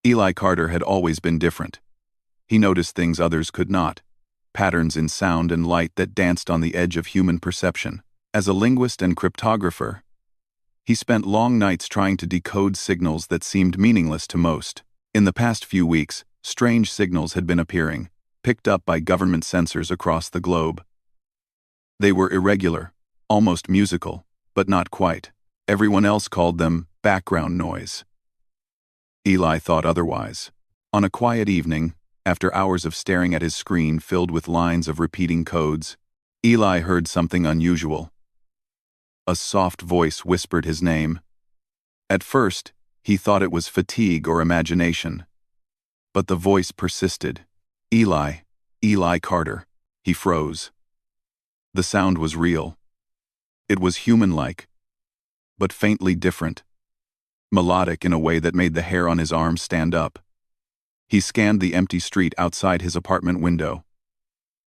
Eli Carter had always been different. He noticed things others could not, patterns in sound and light that danced on the edge of human perception. As a linguist and cryptographer, he spent long nights trying to decode signals that seemed meaningless to most. In the past few weeks, strange signals had been appearing, picked up by government sensors across the globe. They were irregular, almost musical, but not quite. Everyone else called them background noise. Eli thought otherwise. On a quiet evening, after hours of staring at his screen filled with lines of repeating codes, Eli heard something unusual. A soft voice whispered his name. At first, he thought it was fatigue or imagination. But the voice persisted. Eli, Eli Carter. He froze. The sound was real. It was human-like, but faintly different. Melodic in a way that made the hair on his arms stand up. He scanned the empty street outside his apartment window.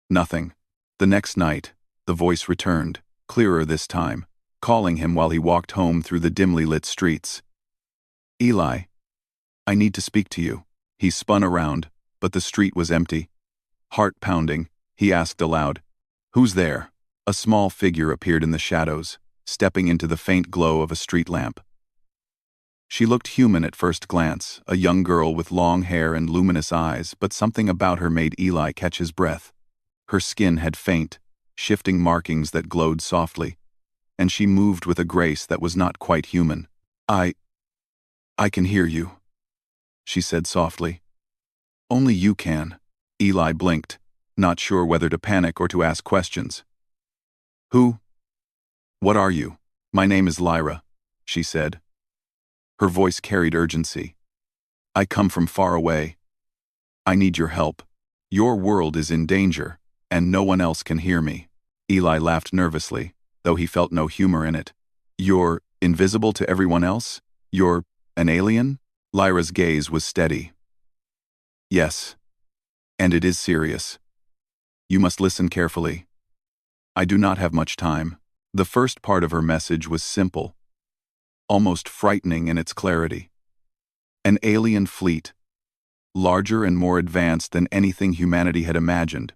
Nothing. The next night, the voice returned, clearer this time, calling him while he walked home through the dimly lit streets. Eli, I need to speak to you. He spun around, but the street was empty. Heart pounding, he asked aloud, "Who's there?" A small figure appeared in the shadows, stepping into the faint glow of a street lamp. She looked human at first glance, a young girl with long hair and luminous eyes, but something about her made Eli catch his breath. Her skin had faint, shifting markings that glowed softly, and she moved with a grace that was not quite human. I can hear you," she said softly. "Only you can." Eli blinked, not sure whether to panic or to ask questions. "Who? What are you?" "My name is Lyra," she said. Her voice carried urgency. "I come from far away. I need your help. Your world is in danger, and no one else can hear me." Eli laughed nervously, though he felt no humor in it. "You're invisible to everyone else? You're an alien?" Lyra's gaze was steady. "Yes. And it is serious. You must listen carefully. I do not have much time." The first part of her message was simple, almost frightening in its clarity. An alien fleet, larger and more advanced than anything humanity had imagined,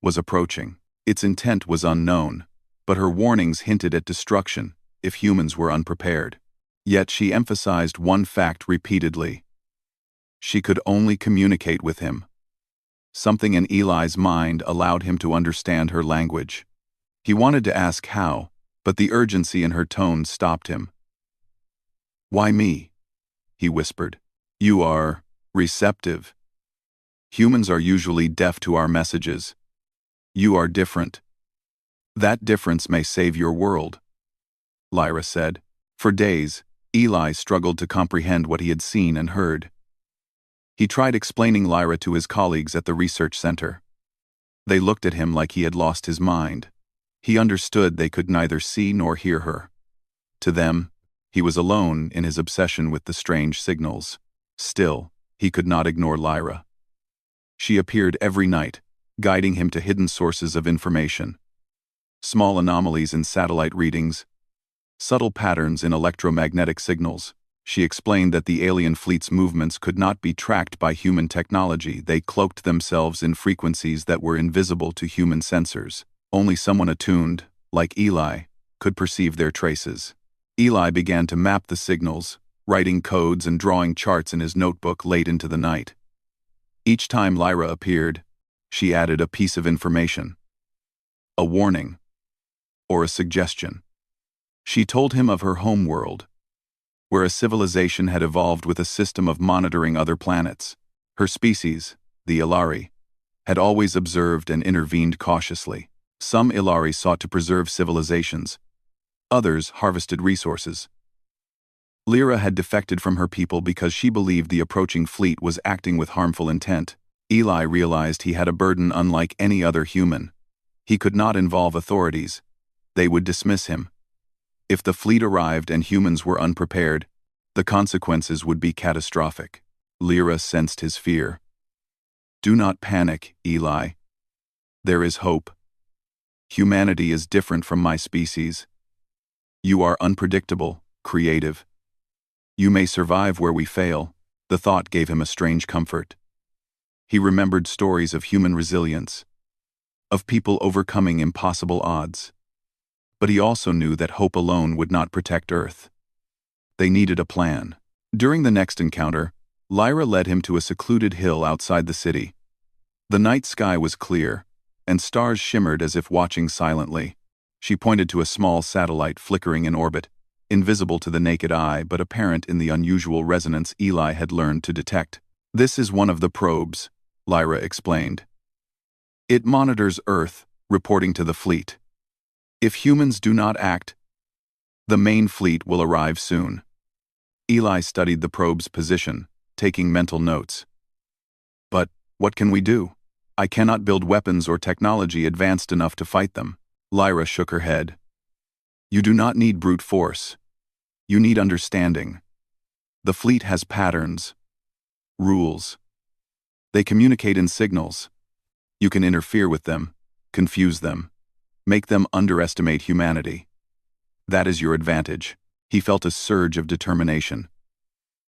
was approaching. Its intent was unknown, but her warnings hinted at destruction if humans were unprepared. Yet she emphasized one fact repeatedly. She could only communicate with him. Something in Eli's mind allowed him to understand her language. He wanted to ask how, but the urgency in her tone stopped him. "Why me?" he whispered. "You are receptive. Humans are usually deaf to our messages. You are different. That difference may save your world," Lyra said. For days, Eli struggled to comprehend what he had seen and heard. He tried explaining Lyra to his colleagues at the research center. They looked at him like he had lost his mind. He understood they could neither see nor hear her. To them, he was alone in his obsession with the strange signals. Still, he could not ignore Lyra. She appeared every night, guiding him to hidden sources of information. Small anomalies in satellite readings, subtle patterns in electromagnetic signals. She explained that the alien fleet's movements could not be tracked by human technology. They cloaked themselves in frequencies that were invisible to human sensors. Only someone attuned, like Eli, could perceive their traces. Eli began to map the signals, writing codes and drawing charts in his notebook late into the night. Each time Lyra appeared, she added a piece of information. A warning, or a suggestion. She told him of her home world, where a civilization had evolved with a system of monitoring other planets. Her species, the Ilari, had always observed and intervened cautiously. Some Ilari sought to preserve civilizations. Others harvested resources. Lyra had defected from her people because she believed the approaching fleet was acting with harmful intent. Eli realized he had a burden unlike any other human. He could not involve authorities. They would dismiss him. If the fleet arrived and humans were unprepared, the consequences would be catastrophic. Lyra sensed his fear. "Do not panic, Eli. There is hope. Humanity is different from my species. You are unpredictable, creative. You may survive where we fail, The thought gave him a strange comfort. He remembered stories of human resilience, of people overcoming impossible odds. But he also knew that hope alone would not protect Earth. They needed a plan. During the next encounter, Lyra led him to a secluded hill outside the city. The night sky was clear, and stars shimmered as if watching silently. She pointed to a small satellite flickering in orbit, invisible to the naked eye but apparent in the unusual resonance Eli had learned to detect. "This is one of the probes," Lyra explained. "It monitors Earth, reporting to the fleet. If humans do not act, the main fleet will arrive soon." Eli studied the probe's position, taking mental notes. "But what can we do? I cannot build weapons or technology advanced enough to fight them." Lyra shook her head. "You do not need brute force. You need understanding. The fleet has patterns, rules. They communicate in signals. You can interfere with them, confuse them, make them underestimate humanity. That is your advantage." He felt a surge of determination.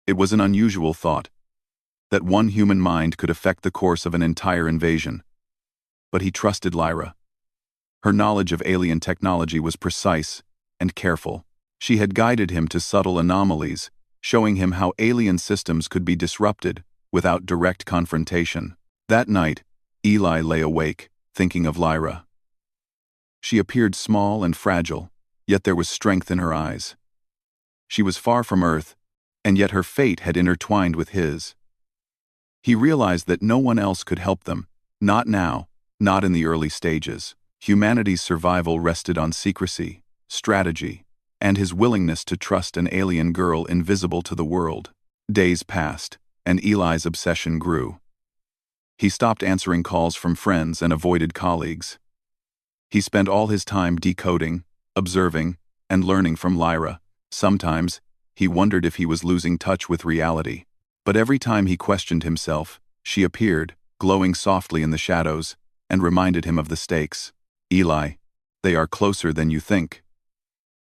It was an unusual thought, that one human mind could affect the course of an entire invasion. But he trusted Lyra. Her knowledge of alien technology was precise and careful. She had guided him to subtle anomalies, showing him how alien systems could be disrupted without direct confrontation. That night, Eli lay awake, thinking of Lyra. She appeared small and fragile, yet there was strength in her eyes. She was far from Earth, and yet her fate had intertwined with his. He realized that no one else could help them, not now, not in the early stages. Humanity's survival rested on secrecy, strategy, and his willingness to trust an alien girl invisible to the world. Days passed, and Eli's obsession grew. He stopped answering calls from friends and avoided colleagues. He spent all his time decoding, observing, and learning from Lyra. Sometimes, he wondered if he was losing touch with reality. But every time he questioned himself, she appeared, glowing softly in the shadows, and reminded him of the stakes. "Eli, they are closer than you think,"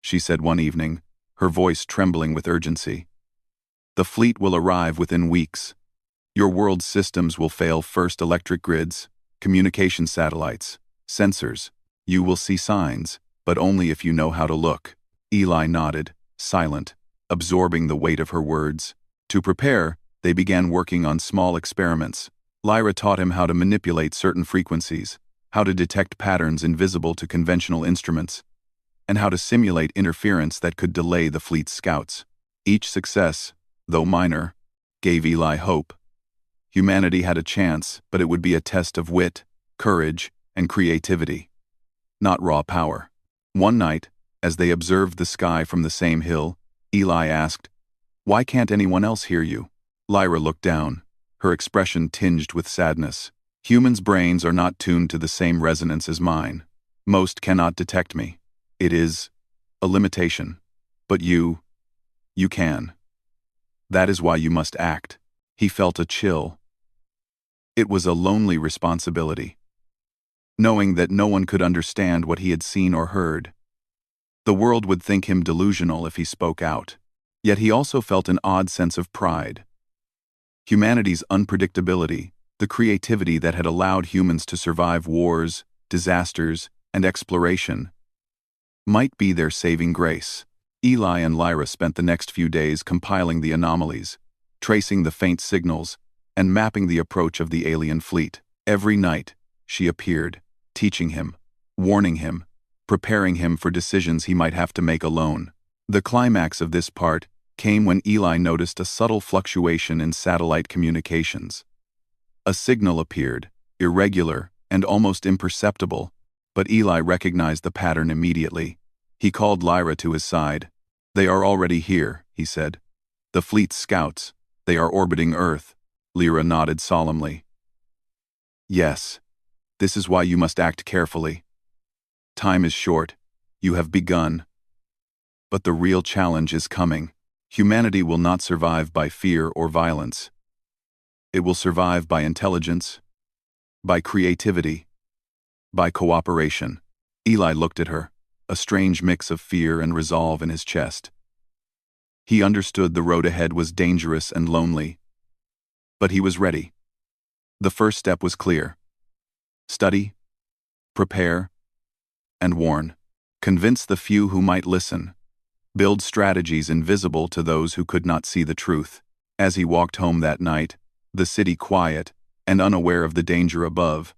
she said one evening, her voice trembling with urgency. "The fleet will arrive within weeks. Your world's systems will fail first: electric grids, communication satellites, sensors. You will see signs, but only if you know how to look." Eli nodded, silent, absorbing the weight of her words. To prepare, they began working on small experiments. Lyra taught him how to manipulate certain frequencies, how to detect patterns invisible to conventional instruments, and how to simulate interference that could delay the fleet's scouts. Each success, though minor, gave Eli hope. Humanity had a chance, but it would be a test of wit, courage, and creativity, not raw power. One night, as they observed the sky from the same hill, Eli asked, "Why can't anyone else hear you?" Lyra looked down, her expression tinged with sadness. "Humans' brains are not tuned to the same resonance as mine. Most cannot detect me. It is a limitation. But you can. That is why you must act." He felt a chill. It was a lonely responsibility, knowing that no one could understand what he had seen or heard. The world would think him delusional if he spoke out. Yet he also felt an odd sense of pride. Humanity's unpredictability, the creativity that had allowed humans to survive wars, disasters, and exploration, might be their saving grace. Eli and Lyra spent the next few days compiling the anomalies, tracing the faint signals, and mapping the approach of the alien fleet. Every night, she appeared, teaching him, warning him, preparing him for decisions he might have to make alone. The climax of this part came when Eli noticed a subtle fluctuation in satellite communications. A signal appeared, irregular and almost imperceptible, but Eli recognized the pattern immediately. He called Lyra to his side. "They are already here," he said. "The fleet's scouts. They are orbiting Earth." Lyra nodded solemnly. "Yes. This is why you must act carefully. Time is short. You have begun. But the real challenge is coming. Humanity will not survive by fear or violence. It will survive by intelligence, by creativity, by cooperation." Eli looked at her, a strange mix of fear and resolve in his chest. He understood the road ahead was dangerous and lonely, But he was ready. The first step was clear. Study, prepare, and warn. Convince the few who might listen. Build strategies invisible to those who could not see the truth. As he walked home that night, the city quiet and unaware of the danger above,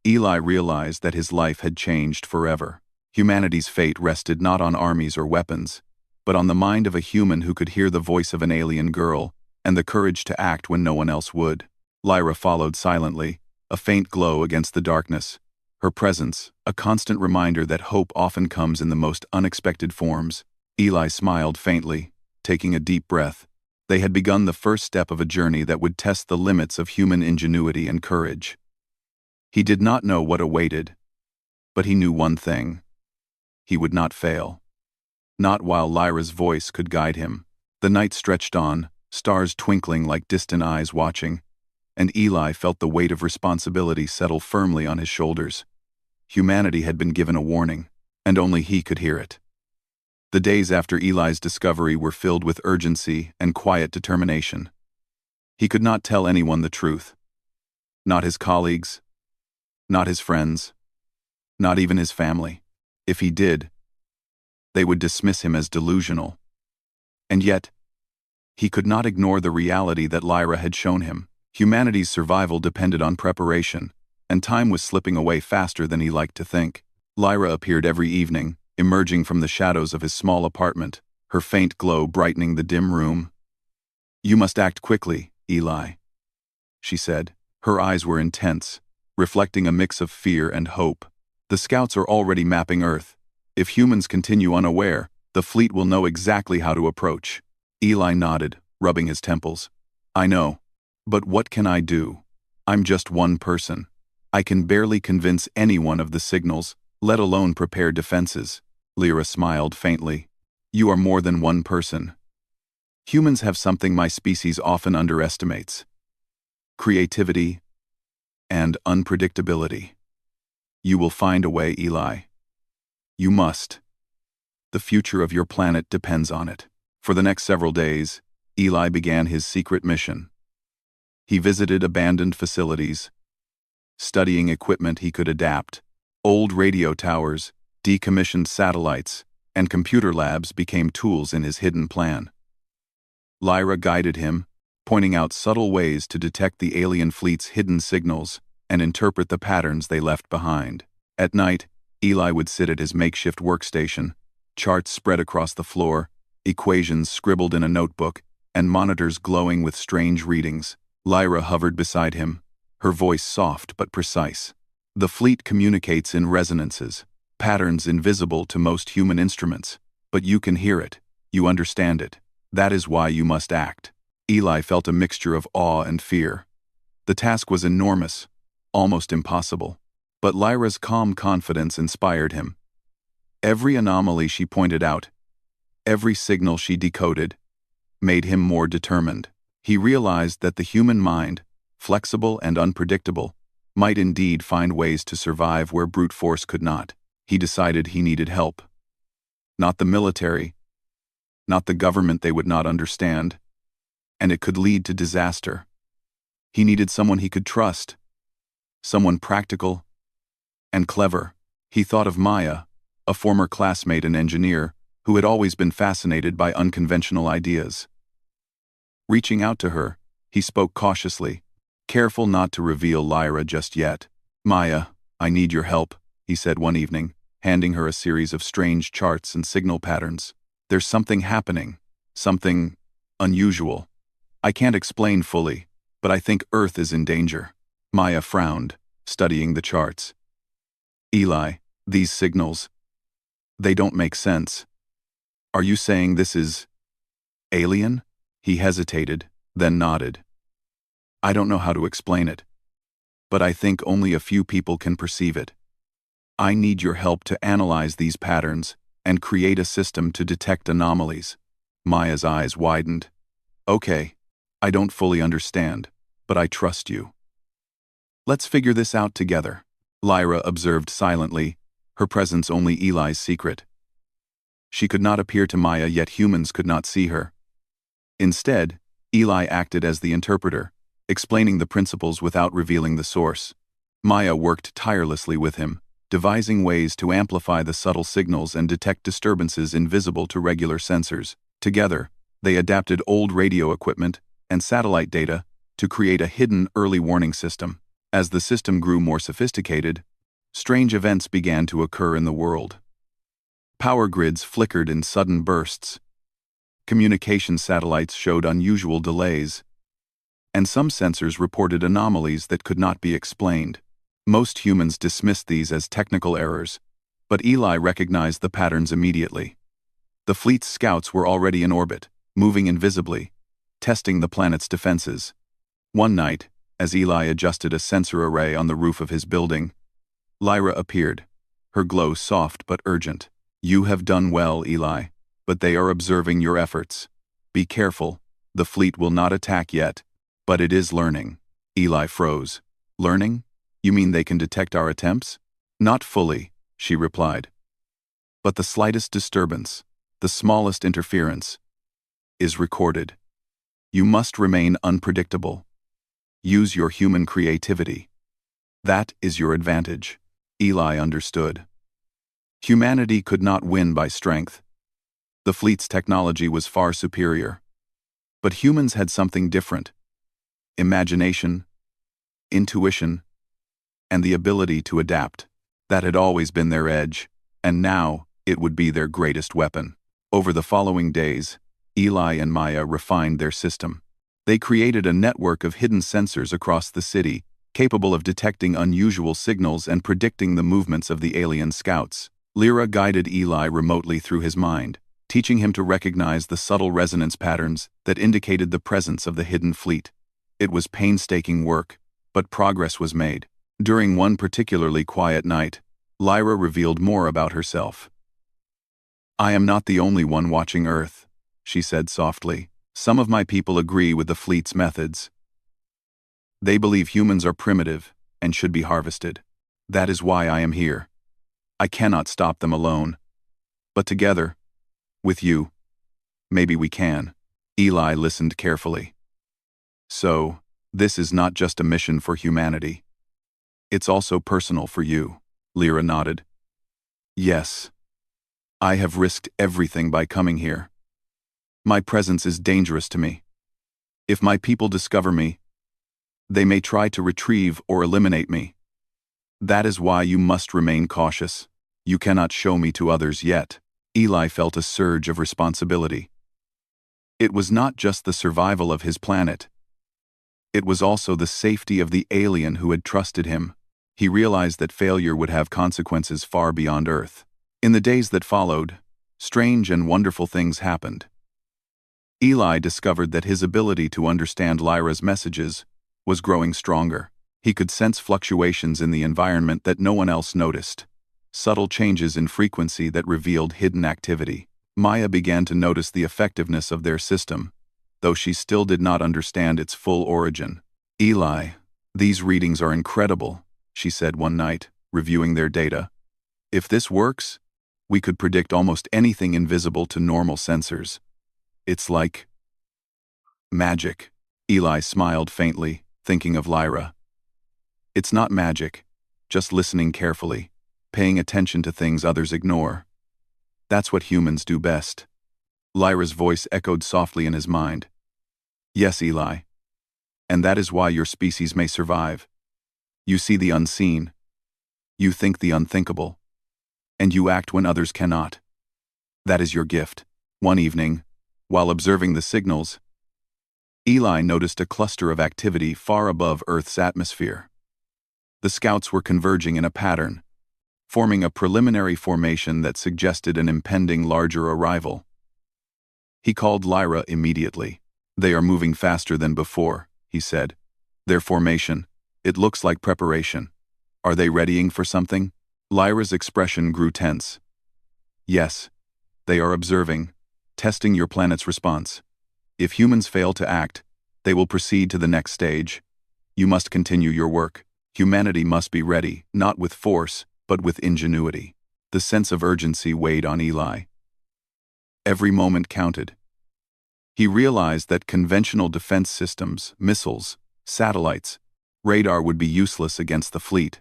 Eli realized that his life had changed forever. Humanity's fate rested not on armies or weapons, but on the mind of a human who could hear the voice of an alien girl and the courage to act when no one else would. Lyra followed silently, a faint glow against the darkness. Her presence, a constant reminder that hope often comes in the most unexpected forms. Eli smiled faintly, taking a deep breath. They had begun the first step of a journey that would test the limits of human ingenuity and courage. He did not know what awaited, but he knew one thing. He would not fail. Not while Lyra's voice could guide him. The night stretched on, stars twinkling like distant eyes watching, and Eli felt the weight of responsibility settle firmly on his shoulders. Humanity had been given a warning, and only he could hear it. The days after Eli's discovery were filled with urgency and quiet determination. He could not tell anyone the truth. Not his colleagues, not his friends, not even his family. If he did, they would dismiss him as delusional. And yet, he could not ignore the reality that Lyra had shown him. Humanity's survival depended on preparation, and time was slipping away faster than he liked to think. Lyra appeared every evening, emerging from the shadows of his small apartment, her faint glow brightening the dim room. "You must act quickly, Eli," she said. Her eyes were intense, reflecting a mix of fear and hope. "The scouts are already mapping Earth. If humans continue unaware, the fleet will know exactly how to approach." Eli nodded, rubbing his temples. "I know. But what can I do? I'm just one person. I can barely convince anyone of the signals, let alone prepare defenses." Lyra smiled faintly. "You are more than one person. Humans have something my species often underestimates: creativity and unpredictability. You will find a way, Eli. You must. The future of your planet depends on it." For the next several days, Eli began his secret mission. He visited abandoned facilities, studying equipment he could adapt. Old radio towers, decommissioned satellites, and computer labs became tools in his hidden plan. Lyra guided him, pointing out subtle ways to detect the alien fleet's hidden signals and interpret the patterns they left behind. At night, Eli would sit at his makeshift workstation, charts spread across the floor, equations scribbled in a notebook, and monitors glowing with strange readings. Lyra hovered beside him, her voice soft but precise. "The fleet communicates in resonances, patterns invisible to most human instruments, but you can hear it, you understand it. That is why you must act." Eli felt a mixture of awe and fear. The task was enormous, almost impossible, but Lyra's calm confidence inspired him. Every anomaly she pointed out, every signal she decoded, made him more determined. He realized that the human mind, flexible and unpredictable, might indeed find ways to survive where brute force could not. He decided he needed help. Not the military, not the government they would not understand, and it could lead to disaster. He needed someone he could trust, someone practical and clever. He thought of Maya, a former classmate and engineer, who had always been fascinated by unconventional ideas. Reaching out to her, he spoke cautiously, careful not to reveal Lyra just yet. "Maya, I need your help," he said one evening, handing her a series of strange charts and signal patterns. "There's something happening, something unusual. I can't explain fully, but I think Earth is in danger." Maya frowned, studying the charts. "Eli, these signals, they don't make sense. Are you saying this is alien?" He hesitated, then nodded. "I don't know how to explain it, but I think only a few people can perceive it. I need your help to analyze these patterns and create a system to detect anomalies." Maya's eyes widened. "Okay, I don't fully understand, but I trust you. Let's figure this out together." Lyra observed silently, her presence only Eli's secret. She could not appear to Maya, yet humans could not see her. Instead, Eli acted as the interpreter, explaining the principles without revealing the source. Maya worked tirelessly with him, devising ways to amplify the subtle signals and detect disturbances invisible to regular sensors. Together, they adapted old radio equipment and satellite data to create a hidden early warning system. As the system grew more sophisticated, strange events began to occur in the world. Power grids flickered in sudden bursts. Communication satellites showed unusual delays, and some sensors reported anomalies that could not be explained. Most humans dismissed these as technical errors, but Eli recognized the patterns immediately. The fleet's scouts were already in orbit, moving invisibly, testing the planet's defenses. One night, as Eli adjusted a sensor array on the roof of his building, Lyra appeared, her glow soft but urgent. "You have done well, Eli, but they are observing your efforts. Be careful, the fleet will not attack yet, but it is learning." Eli froze. "Learning? You mean they can detect our attempts?" "Not fully," she replied. "But the slightest disturbance, the smallest interference, is recorded. You must remain unpredictable. Use your human creativity. That is your advantage." Eli understood. Humanity could not win by strength. The fleet's technology was far superior. But humans had something different: imagination, intuition, and the ability to adapt. That had always been their edge, and now it would be their greatest weapon. Over the following days, Eli and Maya refined their system. They created a network of hidden sensors across the city, capable of detecting unusual signals and predicting the movements of the alien scouts. Lyra guided Eli remotely through his mind, teaching him to recognize the subtle resonance patterns that indicated the presence of the hidden fleet. It was painstaking work, but progress was made. During one particularly quiet night, Lyra revealed more about herself. "I am not the only one watching Earth," she said softly. "Some of my people agree with the fleet's methods. They believe humans are primitive and should be harvested. That is why I am here. I cannot stop them alone. But together, with you, maybe we can." Eli listened carefully. "So, this is not just a mission for humanity. It's also personal for you." Lyra nodded. "Yes. I have risked everything by coming here. My presence is dangerous to me. If my people discover me, they may try to retrieve or eliminate me. That is why you must remain cautious. You cannot show me to others yet." Eli felt a surge of responsibility. It was not just the survival of his planet. It was also the safety of the alien who had trusted him. He realized that failure would have consequences far beyond Earth. In the days that followed, strange and wonderful things happened. Eli discovered that his ability to understand Lyra's messages was growing stronger. He could sense fluctuations in the environment that no one else noticed, subtle changes in frequency that revealed hidden activity. Maya began to notice the effectiveness of their system, though she still did not understand its full origin. "Eli, these readings are incredible," she said one night, reviewing their data. "If this works, we could predict almost anything invisible to normal sensors. It's like magic." Eli smiled faintly, thinking of Lyra. "It's not magic, just listening carefully, paying attention to things others ignore. That's what humans do best." Lyra's voice echoed softly in his mind. "Yes, Eli. And that is why your species may survive. You see the unseen. You think the unthinkable. And you act when others cannot. That is your gift." One evening, while observing the signals, Eli noticed a cluster of activity far above Earth's atmosphere. The scouts were converging in a pattern, forming a preliminary formation that suggested an impending larger arrival. He called Lyra immediately. "They are moving faster than before," he said. "Their formation, it looks like preparation. Are they readying for something?" Lyra's expression grew tense. "Yes, they are observing, testing your planet's response. If humans fail to act, they will proceed to the next stage. You must continue your work. Humanity must be ready, not with force, but with ingenuity." The sense of urgency weighed on Eli. Every moment counted. He realized that conventional defense systems, missiles, Satellites. Radar would be useless against the fleet.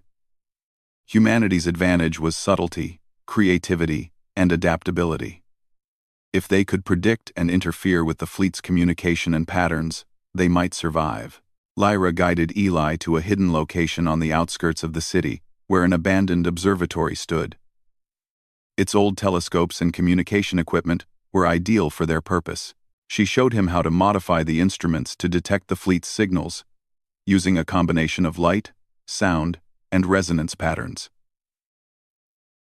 Humanity's advantage was subtlety, creativity, and adaptability. If they could predict and interfere with the fleet's communication and patterns, they might survive. Lyra guided Eli to a hidden location on the outskirts of the city, where an abandoned observatory stood. Its old telescopes and communication equipment were ideal for their purpose. She showed him how to modify the instruments to detect the fleet's signals, using a combination of light, sound, and resonance patterns.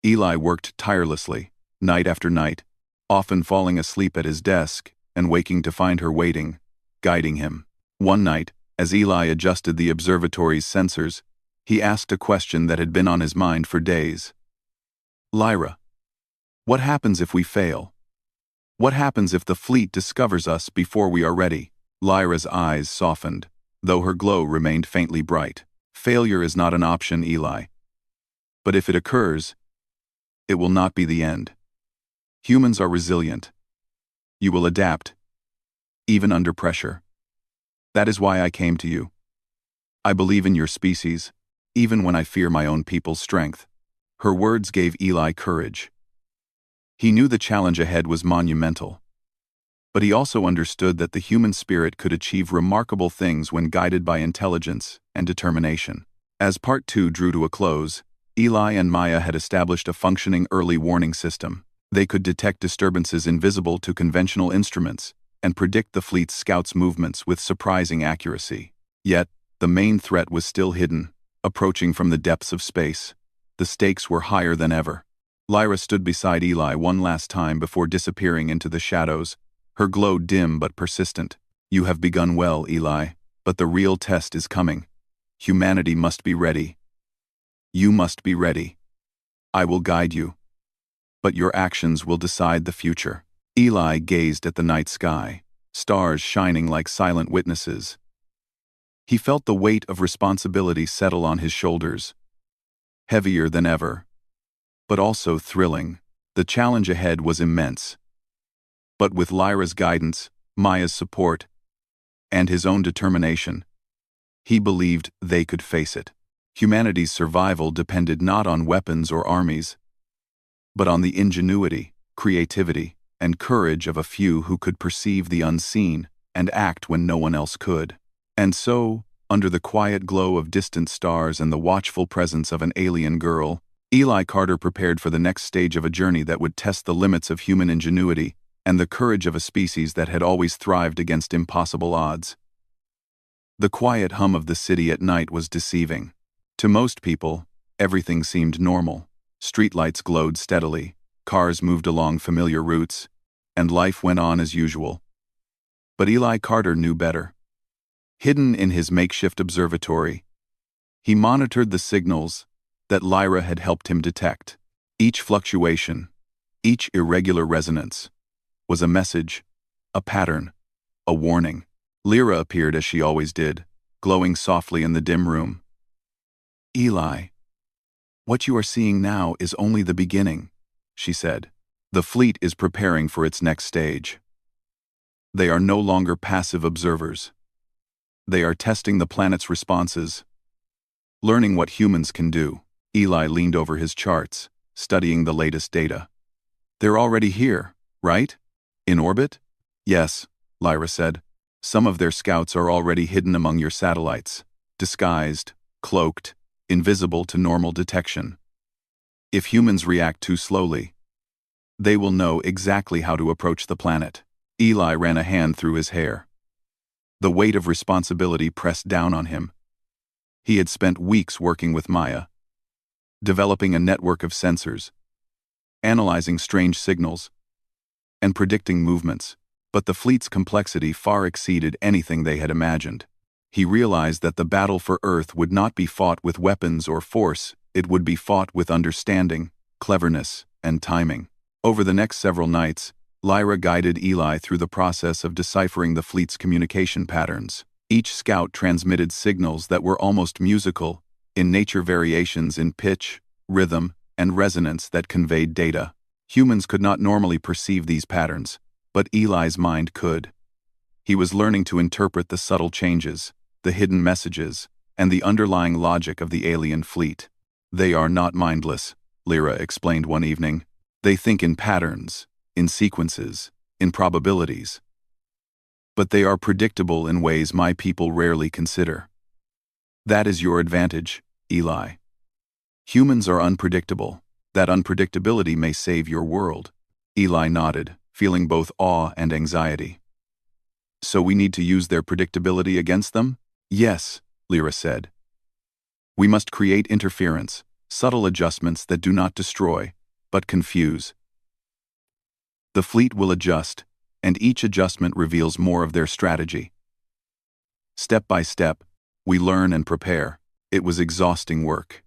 Eli worked tirelessly, night after night, often falling asleep at his desk and waking to find her waiting, guiding him. One night, as Eli adjusted the observatory's sensors, he asked a question that had been on his mind for days. "Lyra, what happens if we fail? What happens if the fleet discovers us before we are ready?" Lyra's eyes softened, though her glow remained faintly bright. "Failure is not an option, Eli. But if it occurs, it will not be the end. Humans are resilient. You will adapt, even under pressure. That is why I came to you. I believe in your species, even when I fear my own people's strength." Her words gave Eli courage. He knew the challenge ahead was monumental. But he also understood that the human spirit could achieve remarkable things when guided by intelligence and determination. As Part 2 drew to a close, Eli and Maya had established a functioning early warning system. They could detect disturbances invisible to conventional instruments and predict the fleet's scouts' movements with surprising accuracy. Yet, the main threat was still hidden, approaching from the depths of space. The stakes were higher than ever. Lyra stood beside Eli one last time before disappearing into the shadows, her glow dim but persistent. "You have begun well, Eli, but the real test is coming. Humanity must be ready. You must be ready. I will guide you, but your actions will decide the future." Eli gazed at the night sky, stars shining like silent witnesses. He felt the weight of responsibility settle on his shoulders, heavier than ever, but also thrilling. The challenge ahead was immense. But with Lyra's guidance, Maya's support, and his own determination, he believed they could face it. Humanity's survival depended not on weapons or armies, but on the ingenuity, creativity, and courage of a few who could perceive the unseen and act when no one else could. And so, under the quiet glow of distant stars and the watchful presence of an alien girl, Eli Carter prepared for the next stage of a journey that would test the limits of human ingenuity and the courage of a species that had always thrived against impossible odds. The quiet hum of the city at night was deceiving. To most people, everything seemed normal. Streetlights glowed steadily, cars moved along familiar routes, and life went on as usual. But Eli Carter knew better. Hidden in his makeshift observatory, he monitored the signals that Lyra had helped him detect. Each fluctuation, each irregular resonance, was a message, a pattern, a warning. Lyra appeared as she always did, glowing softly in the dim room. "Eli, what you are seeing now is only the beginning," she said. "The fleet is preparing for its next stage. They are no longer passive observers. They are testing the planet's responses, learning what humans can do." Eli leaned over his charts, studying the latest data. "They're already here, right? In orbit?" "Yes," Lyra said. "Some of their scouts are already hidden among your satellites, disguised, cloaked, invisible to normal detection. If humans react too slowly, they will know exactly how to approach the planet." Eli ran a hand through his hair. The weight of responsibility pressed down on him. He had spent weeks working with Maya, developing a network of sensors, analyzing strange signals, and predicting movements, but the fleet's complexity far exceeded anything they had imagined. He realized that the battle for Earth would not be fought with weapons or force, it would be fought with understanding, cleverness, and timing. Over the next several nights, Lyra guided Eli through the process of deciphering the fleet's communication patterns. Each scout transmitted signals that were almost musical, in nature, variations in pitch, rhythm, and resonance that conveyed data. Humans could not normally perceive these patterns, but Eli's mind could. He was learning to interpret the subtle changes, the hidden messages, and the underlying logic of the alien fleet. They are not mindless, Lyra explained one evening. They think in patterns, in sequences, in probabilities. But they are predictable in ways my people rarely consider. That is your advantage, Eli. Humans are unpredictable. That unpredictability may save your world. Eli nodded, feeling both awe and anxiety. So we need to use their predictability against them? Yes, Lyra said. We must create interference, subtle adjustments that do not destroy, but confuse. The fleet will adjust, and each adjustment reveals more of their strategy. Step by step, we learn and prepare. It was exhausting work.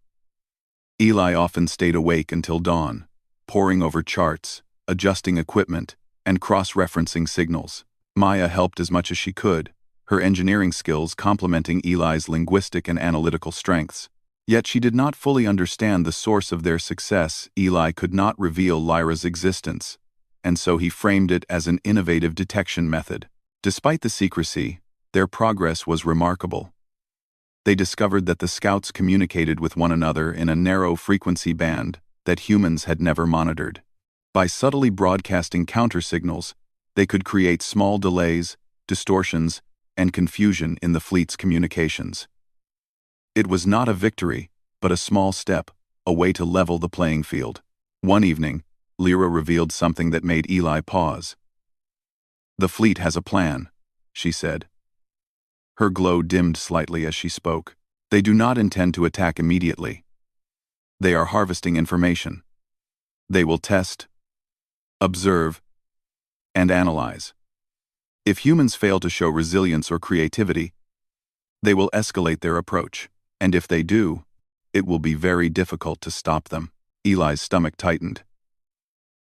Eli often stayed awake until dawn, poring over charts, adjusting equipment, and cross-referencing signals. Maya helped as much as she could, her engineering skills complementing Eli's linguistic and analytical strengths. Yet she did not fully understand the source of their success. Eli could not reveal Lyra's existence, and so he framed it as an innovative detection method. Despite the secrecy, their progress was remarkable. They discovered that the scouts communicated with one another in a narrow frequency band that humans had never monitored. By subtly broadcasting countersignals, they could create small delays, distortions, and confusion in the fleet's communications. It was not a victory, but a small step, a way to level the playing field. One evening, Lyra revealed something that made Eli pause. The fleet has a plan, she said. Her glow dimmed slightly as she spoke. They do not intend to attack immediately. They are harvesting information. They will test, observe, and analyze. If humans fail to show resilience or creativity, they will escalate their approach, and if they do, it will be very difficult to stop them. Eli's stomach tightened.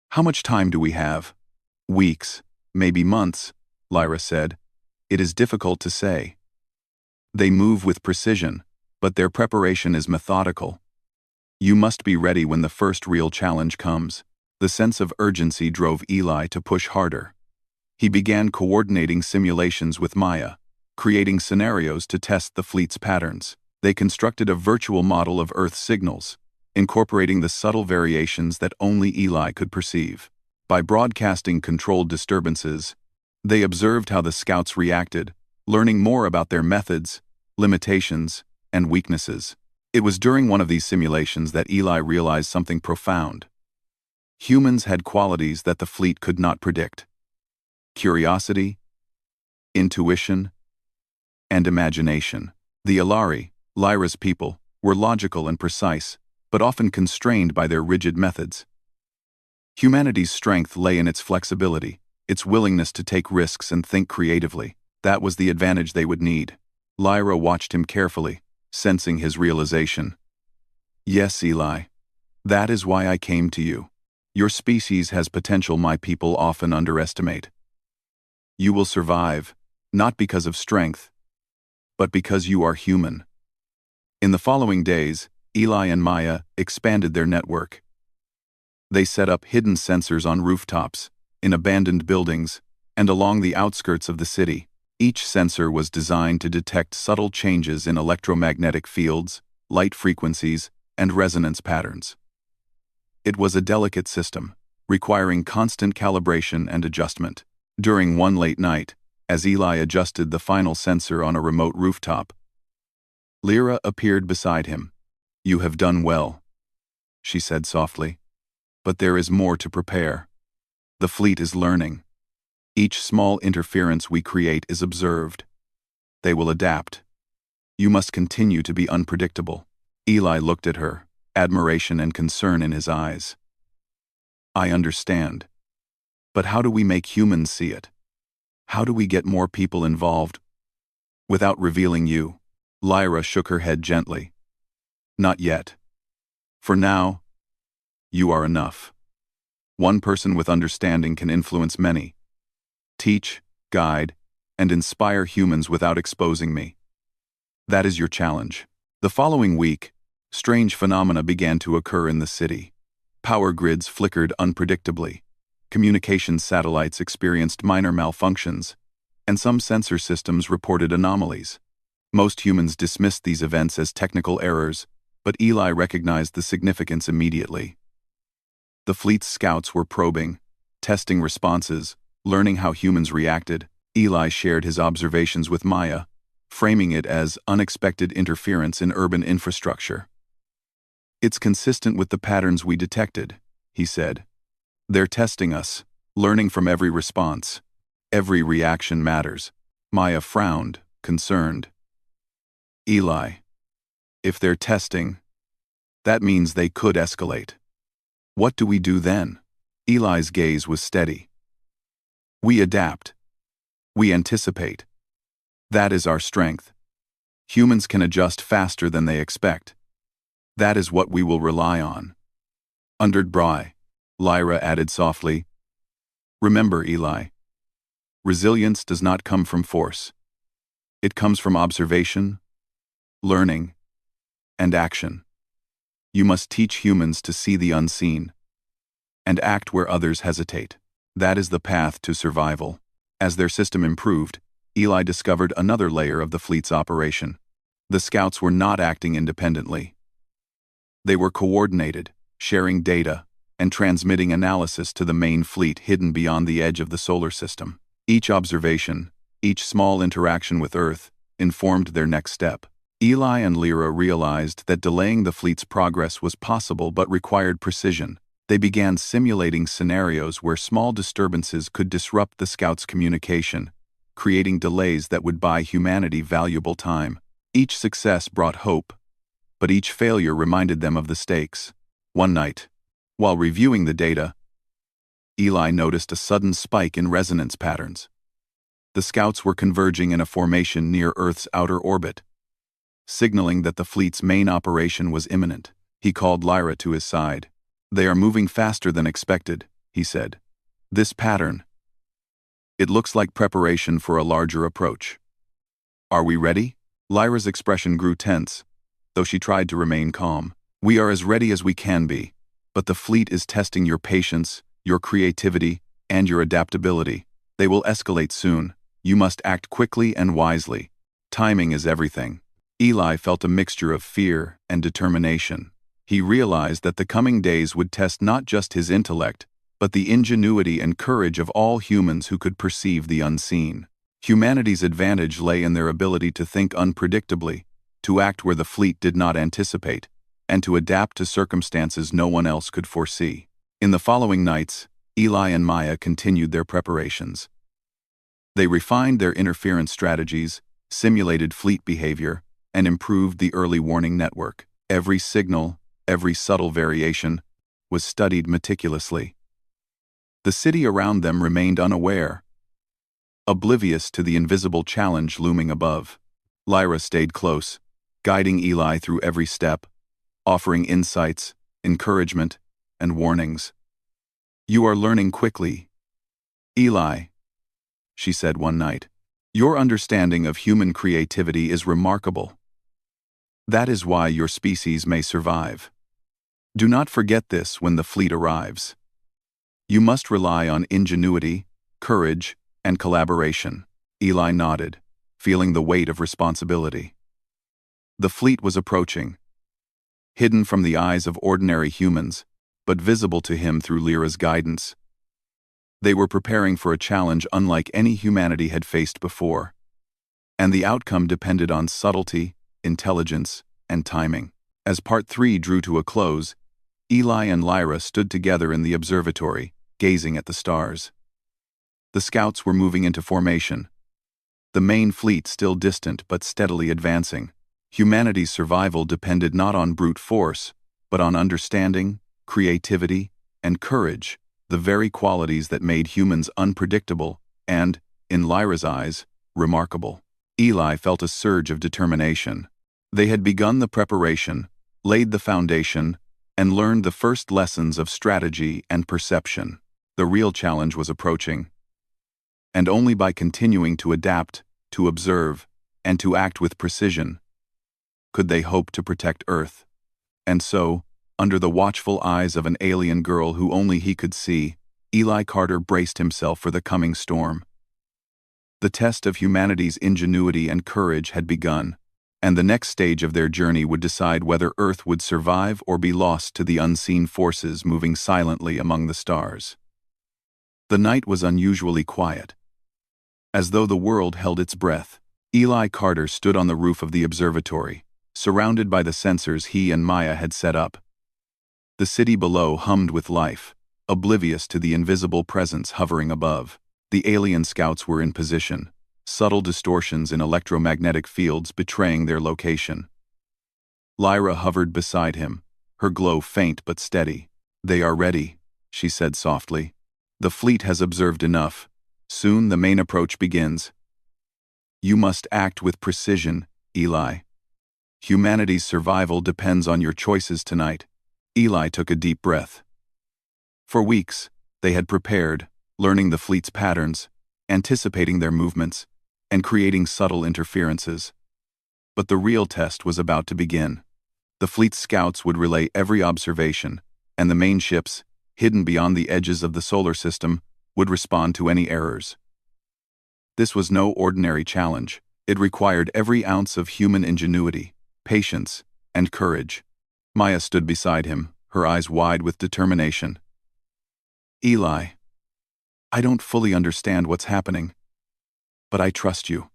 How much time do we have? Weeks, maybe months, Lyra said. It is difficult to say. They move with precision, but their preparation is methodical. You must be ready when the first real challenge comes. The sense of urgency drove Eli to push harder. He began coordinating simulations with Maya, creating scenarios to test the fleet's patterns. They constructed a virtual model of Earth signals, incorporating the subtle variations that only Eli could perceive. By broadcasting controlled disturbances, they observed how the scouts reacted, learning more about their methods, limitations, and weaknesses. It was during one of these simulations that Eli realized something profound. Humans had qualities that the fleet could not predict. Curiosity, intuition, and imagination. The Alari, Lyra's people, were logical and precise, but often constrained by their rigid methods. Humanity's strength lay in its flexibility, its willingness to take risks and think creatively. That was the advantage they would need. Lyra watched him carefully, sensing his realization. Yes, Eli. That is why I came to you. Your species has potential my people often underestimate. You will survive, not because of strength, but because you are human. In the following days, Eli and Maya expanded their network. They set up hidden sensors on rooftops, in abandoned buildings, and along the outskirts of the city. Each sensor was designed to detect subtle changes in electromagnetic fields, light frequencies, and resonance patterns. It was a delicate system, requiring constant calibration and adjustment. During one late night, as Eli adjusted the final sensor on a remote rooftop, Lyra appeared beside him. You have done well, she said softly. But there is more to prepare. The fleet is learning. Each small interference we create is observed. They will adapt. You must continue to be unpredictable. Eli looked at her, admiration and concern in his eyes. I understand. But how do we make humans see it? How do we get more people involved? Without revealing you, Lyra shook her head gently. Not yet. For now, you are enough. One person with understanding can influence many. Teach, guide, and inspire humans without exposing me. That is your challenge. The following week, strange phenomena began to occur in the city. Power grids flickered unpredictably. Communication satellites experienced minor malfunctions, and some sensor systems reported anomalies. Most humans dismissed these events as technical errors, but Eli recognized the significance immediately. The fleet's scouts were probing, testing responses, learning how humans reacted. Eli shared his observations with Maya, framing it as unexpected interference in urban infrastructure. "It's consistent with the patterns we detected," he said. "They're testing us, learning from every response. Every reaction matters." Maya frowned, concerned. "Eli, if they're testing, that means they could escalate. What do we do then?" Eli's gaze was steady. "We adapt. We anticipate. That is our strength. Humans can adjust faster than they expect. That is what we will rely on." "Undered Bry," Lyra added softly. "Remember, Eli, resilience does not come from force. It comes from observation, learning, and action. You must teach humans to see the unseen and act where others hesitate. That is the path to survival." As their system improved, Eli discovered another layer of the fleet's operation. The scouts were not acting independently. They were coordinated, sharing data, and transmitting analysis to the main fleet hidden beyond the edge of the solar system. Each observation, each small interaction with Earth, informed their next step. Eli and Lyra realized that delaying the fleet's progress was possible but required precision. They began simulating scenarios where small disturbances could disrupt the scouts' communication, creating delays that would buy humanity valuable time. Each success brought hope, but each failure reminded them of the stakes. One night, while reviewing the data, Eli noticed a sudden spike in resonance patterns. The scouts were converging in a formation near Earth's outer orbit, signaling that the fleet's main operation was imminent. He called Lyra to his side. "They are moving faster than expected," he said. "This pattern, it looks like preparation for a larger approach. Are we ready?" Lyra's expression grew tense, though she tried to remain calm. "We are as ready as we can be, but the fleet is testing your patience, your creativity, and your adaptability. They will escalate soon. You must act quickly and wisely. Timing is everything." Eli felt a mixture of fear and determination. He realized that the coming days would test not just his intellect, but the ingenuity and courage of all humans who could perceive the unseen. Humanity's advantage lay in their ability to think unpredictably, to act where the fleet did not anticipate, and to adapt to circumstances no one else could foresee. In the following nights, Eli and Maya continued their preparations. They refined their interference strategies, simulated fleet behavior, and improved the early warning network. Every signal, every subtle variation, was studied meticulously. The city around them remained unaware, oblivious to the invisible challenge looming above. Lyra stayed close, guiding Eli through every step, offering insights, encouragement, and warnings. "You are learning quickly, Eli," she said one night. "Your understanding of human creativity is remarkable. That is why your species may survive. Do not forget this when the fleet arrives. You must rely on ingenuity, courage, and collaboration." Eli nodded, feeling the weight of responsibility. The fleet was approaching, hidden from the eyes of ordinary humans, but visible to him through Lyra's guidance. They were preparing for a challenge unlike any humanity had faced before, and the outcome depended on subtlety, intelligence, and timing. As Part 3 drew to a close, Eli and Lyra stood together in the observatory, gazing at the stars. The scouts were moving into formation, the main fleet still distant but steadily advancing. Humanity's survival depended not on brute force, but on understanding, creativity, and courage, the very qualities that made humans unpredictable and, in Lyra's eyes, remarkable. Eli felt a surge of determination. They had begun the preparation, laid the foundation, and learned the first lessons of strategy and perception. The real challenge was approaching, and only by continuing to adapt, to observe, and to act with precision could they hope to protect Earth. And so, under the watchful eyes of an alien girl who only he could see, Eli Carter braced himself for the coming storm. The test of humanity's ingenuity and courage had begun. and the next stage of their journey would decide whether Earth would survive or be lost to the unseen forces moving silently among the stars. The night was unusually quiet. As though the world held its breath, Eli Carter stood on the roof of the observatory, surrounded by the sensors he and Maya had set up. The city below hummed with life, oblivious to the invisible presence hovering above. The alien scouts were in position, subtle distortions in electromagnetic fields betraying their location. Lyra hovered beside him, her glow faint but steady. "They are ready," she said softly. "The fleet has observed enough. Soon the main approach begins. You must act with precision, Eli. Humanity's survival depends on your choices tonight." Eli took a deep breath. For weeks, they had prepared, learning the fleet's patterns, anticipating their movements, and creating subtle interferences. But the real test was about to begin. The fleet's scouts would relay every observation, and the main ships, hidden beyond the edges of the solar system, would respond to any errors. This was no ordinary challenge. It required every ounce of human ingenuity, patience, and courage. Maya stood beside him, her eyes wide with determination. "Eli, I don't fully understand what's happening, but I trust you.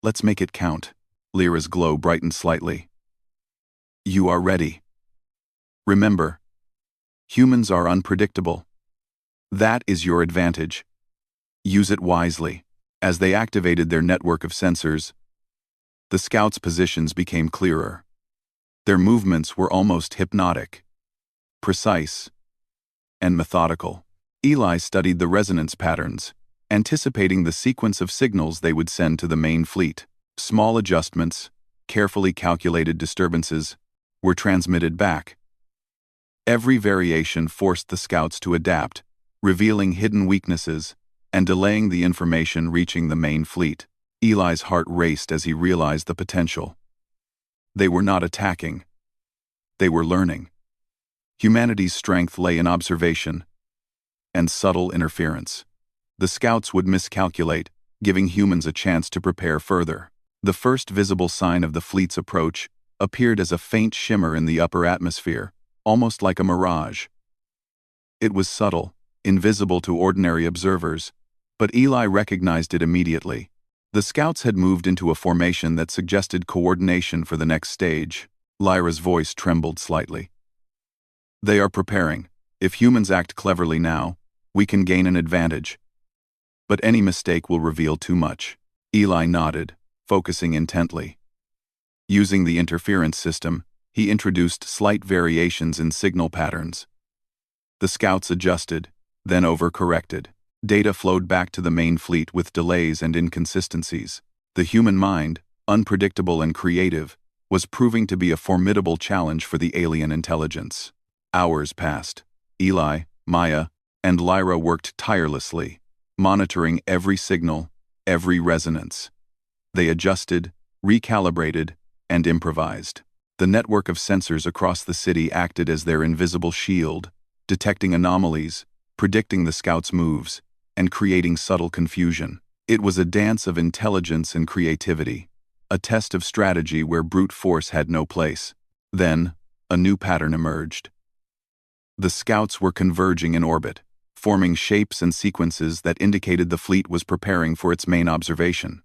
Let's make it count." Lyra's glow brightened slightly. "You are ready. Remember, humans are unpredictable. That is your advantage. Use it wisely." As they activated their network of sensors, the scouts' positions became clearer. Their movements were almost hypnotic, precise, and methodical. Eli studied the resonance patterns, anticipating the sequence of signals they would send to the main fleet. Small adjustments, carefully calculated disturbances, were transmitted back. Every variation forced the scouts to adapt, revealing hidden weaknesses and delaying the information reaching the main fleet. Eli's heart raced as he realized the potential. They were not attacking. They were learning. Humanity's strength lay in observation and subtle interference. The scouts would miscalculate, giving humans a chance to prepare further. The first visible sign of the fleet's approach appeared as a faint shimmer in the upper atmosphere, almost like a mirage. It was subtle, invisible to ordinary observers, but Eli recognized it immediately. The scouts had moved into a formation that suggested coordination for the next stage. Lyra's voice trembled slightly. "They are preparing. If humans act cleverly now, we can gain an advantage. But any mistake will reveal too much." Eli nodded, focusing intently. Using the interference system, he introduced slight variations in signal patterns. The scouts adjusted, then overcorrected. Data flowed back to the main fleet with delays and inconsistencies. The human mind, unpredictable and creative, was proving to be a formidable challenge for the alien intelligence. Hours passed. Eli, Maya, and Lyra worked tirelessly, monitoring every signal, every resonance. They adjusted, recalibrated, and improvised. The network of sensors across the city acted as their invisible shield, detecting anomalies, predicting the scouts' moves, and creating subtle confusion. It was a dance of intelligence and creativity, a test of strategy where brute force had no place. Then, a new pattern emerged. The scouts were converging in orbit, forming shapes and sequences that indicated the fleet was preparing for its main observation.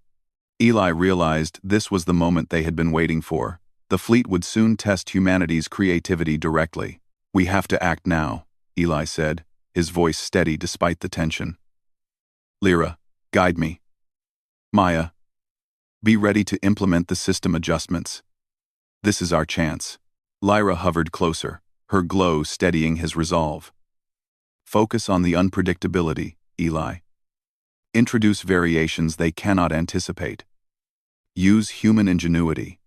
Eli realized this was the moment they had been waiting for. The fleet would soon test humanity's creativity directly. "We have to act now," Eli said, his voice steady despite the tension. "Lyra, guide me. Maya, be ready to implement the system adjustments. This is our chance." Lyra hovered closer, her glow steadying his resolve. "Focus on the unpredictability, Eli. Introduce variations they cannot anticipate. Use human ingenuity.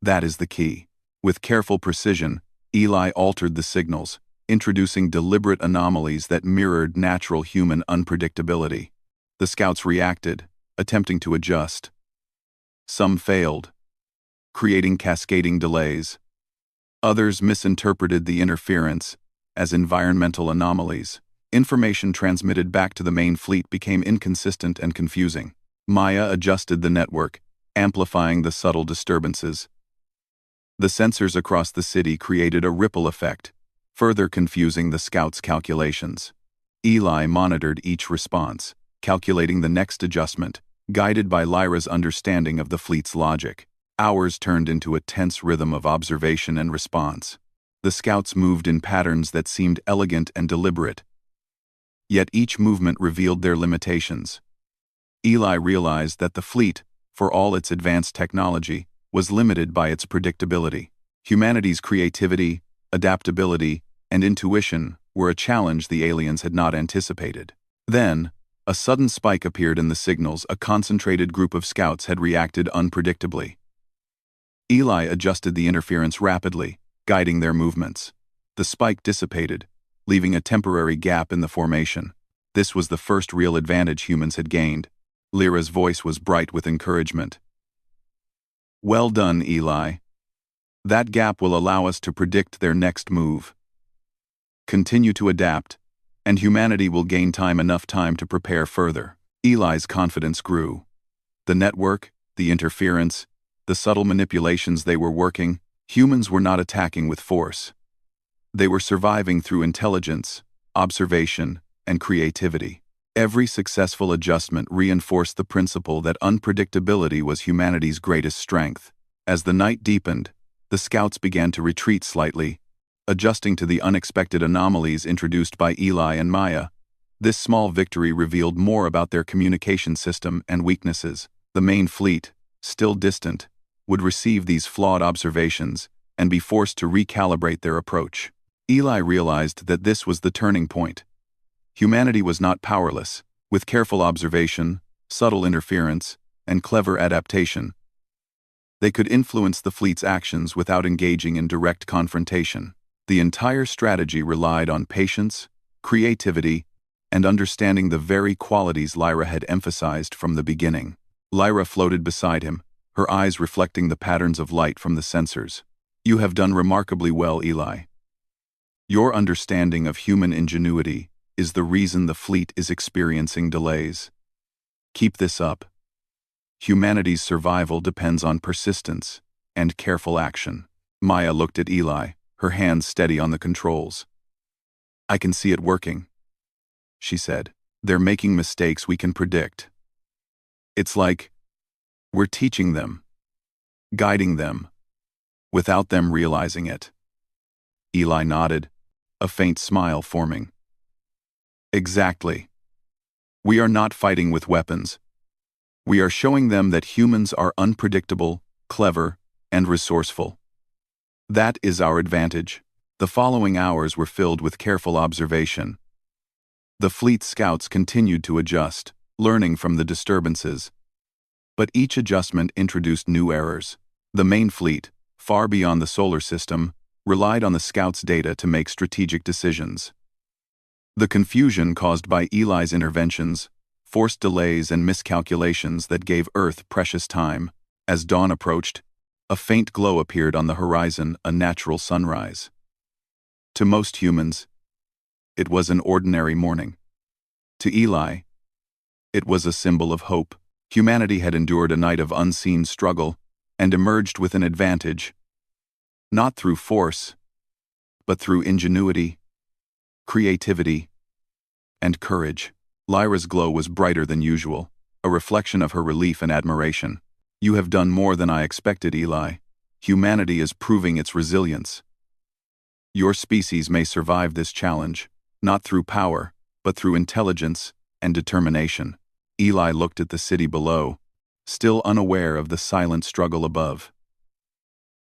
That is the key." With careful precision, Eli altered the signals, introducing deliberate anomalies that mirrored natural human unpredictability. The scouts reacted, attempting to adjust. Some failed, creating cascading delays. Others misinterpreted the interference as environmental anomalies. Information transmitted back to the main fleet became inconsistent and confusing. Maya adjusted the network, amplifying the subtle disturbances. The sensors across the city created a ripple effect, further confusing the scouts' calculations. Eli monitored each response, calculating the next adjustment, guided by Lyra's understanding of the fleet's logic. Hours turned into a tense rhythm of observation and response. The scouts moved in patterns that seemed elegant and deliberate. Yet each movement revealed their limitations. Eli realized that the fleet, for all its advanced technology, was limited by its predictability. Humanity's creativity, adaptability, and intuition were a challenge the aliens had not anticipated. Then, a sudden spike appeared in the signals. A concentrated group of scouts had reacted unpredictably. Eli adjusted the interference rapidly, guiding their movements. The spike dissipated, leaving a temporary gap in the formation. This was the first real advantage humans had gained. Lyra's voice was bright with encouragement. "Well done, Eli. That gap will allow us to predict their next move. Continue to adapt, and humanity will gain enough time to prepare further." Eli's confidence grew. The network, the interference, the subtle manipulations they were working, humans were not attacking with force. They were surviving through intelligence, observation, and creativity. Every successful adjustment reinforced the principle that unpredictability was humanity's greatest strength. As the night deepened, the scouts began to retreat slightly, adjusting to the unexpected anomalies introduced by Eli and Maya. This small victory revealed more about their communication system and weaknesses. The main fleet, still distant, would receive these flawed observations and be forced to recalibrate their approach. Eli realized that this was the turning point. Humanity was not powerless. With careful observation, subtle interference, and clever adaptation, they could influence the fleet's actions without engaging in direct confrontation. The entire strategy relied on patience, creativity, and understanding the very qualities Lyra had emphasized from the beginning. Lyra floated beside him, her eyes reflecting the patterns of light from the sensors. "You have done remarkably well, Eli. Your understanding of human ingenuity is the reason the fleet is experiencing delays. Keep this up. Humanity's survival depends on persistence and careful action." Maya looked at Eli, her hands steady on the controls. "I can see it working," she said. "They're making mistakes we can predict. It's like we're teaching them, guiding them, without them realizing it." Eli nodded, a faint smile forming. "Exactly. We are not fighting with weapons. We are showing them that humans are unpredictable, clever, and resourceful. That is our advantage." The following hours were filled with careful observation. The fleet scouts continued to adjust, learning from the disturbances. But each adjustment introduced new errors. The main fleet, far beyond the solar system, relied on the scouts' data to make strategic decisions. The confusion caused by Eli's interventions forced delays and miscalculations that gave Earth precious time. As dawn approached, a faint glow appeared on the horizon, a natural sunrise. To most humans, it was an ordinary morning. To Eli, it was a symbol of hope. Humanity had endured a night of unseen struggle and emerged with an advantage, not through force, but through ingenuity, creativity, and courage. Lyra's glow was brighter than usual, a reflection of her relief and admiration. "You have done more than I expected, Eli. Humanity is proving its resilience. Your species may survive this challenge, not through power, but through intelligence and determination." Eli looked at the city below, still unaware of the silent struggle above.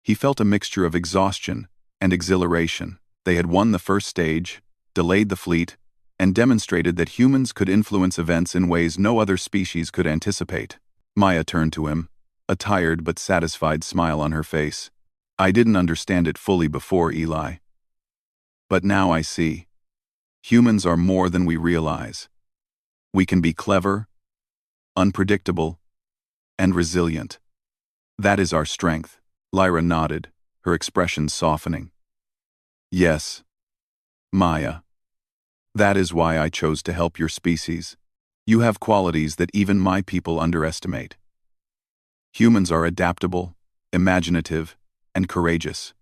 He felt a mixture of exhaustion and exhilaration. They had won the first stage, delayed the fleet, and demonstrated that humans could influence events in ways no other species could anticipate. Maya turned to him, a tired but satisfied smile on her face. "I didn't understand it fully before, Eli. But now I see. Humans are more than we realize. We can be clever, unpredictable, and resilient. That is our strength." Lyra nodded, her expression softening. "Yes, Maya. That is why I chose to help your species. You have qualities that even my people underestimate." Humans are adaptable, imaginative, and courageous.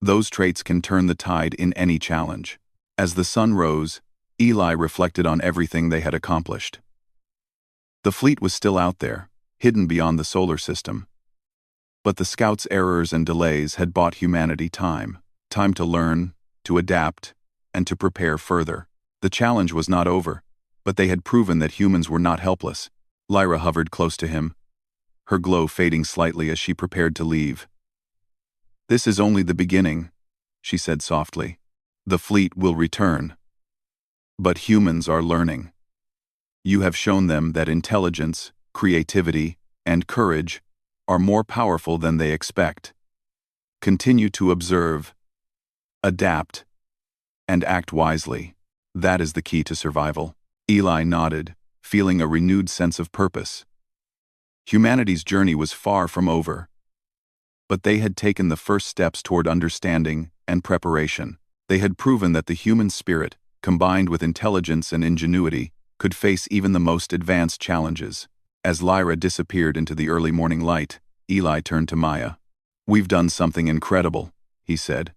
Those traits can turn the tide in any challenge. As the sun rose, Eli reflected on everything they had accomplished. The fleet was still out there, hidden beyond the solar system. But the scouts' errors and delays had bought humanity time to learn, to adapt, and to prepare further. The challenge was not over, but they had proven that humans were not helpless. Lyra hovered close to him, her glow fading slightly as she prepared to leave. "This is only the beginning," she said softly. "The fleet will return. But humans are learning. You have shown them that intelligence, creativity, and courage are more powerful than they expect. Continue to observe, adapt, and act wisely. That is the key to survival." Eli nodded, feeling a renewed sense of purpose. Humanity's journey was far from over, but they had taken the first steps toward understanding and preparation. They had proven that the human spirit, combined with intelligence and ingenuity, could face even the most advanced challenges. As Lyra disappeared into the early morning light, Eli turned to Maya. "We've done something incredible," he said.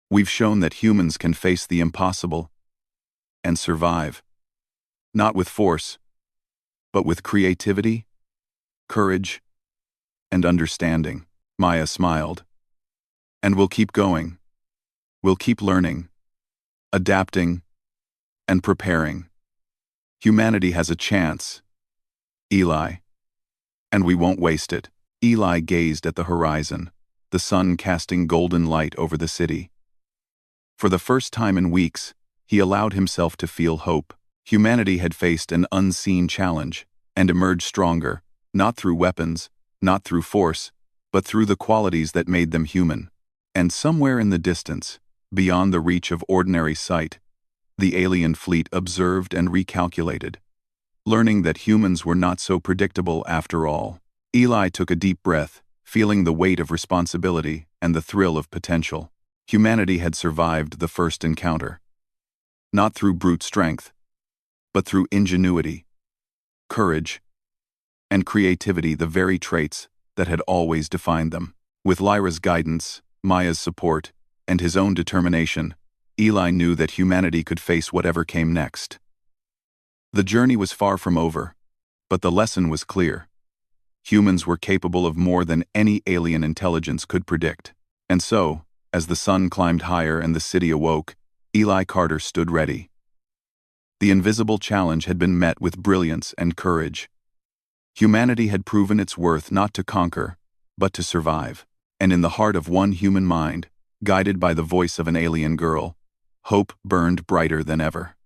"We've shown that humans can face the impossible and survive. Not with force, but with creativity, courage, and understanding." Maya smiled. "And we'll keep going. We'll keep learning, adapting, and preparing. Humanity has a chance, Eli, and we won't waste it." Eli gazed at the horizon, the sun casting golden light over the city. For the first time in weeks, he allowed himself to feel hope. Humanity had faced an unseen challenge and emerged stronger, not through weapons, not through force, but through the qualities that made them human. And somewhere in the distance, beyond the reach of ordinary sight, the alien fleet observed and recalculated, learning that humans were not so predictable after all. Eli took a deep breath, feeling the weight of responsibility and the thrill of potential. Humanity had survived the first encounter. Not through brute strength, but through ingenuity, courage, and creativity, the very traits that had always defined them. With Lyra's guidance, Maya's support, and his own determination, Eli knew that humanity could face whatever came next. The journey was far from over, but the lesson was clear. Humans were capable of more than any alien intelligence could predict. And so, as the sun climbed higher and the city awoke, Eli Carter stood ready. The invisible challenge had been met with brilliance and courage. Humanity had proven its worth not to conquer, but to survive. And in the heart of one human mind, guided by the voice of an alien girl, hope burned brighter than ever.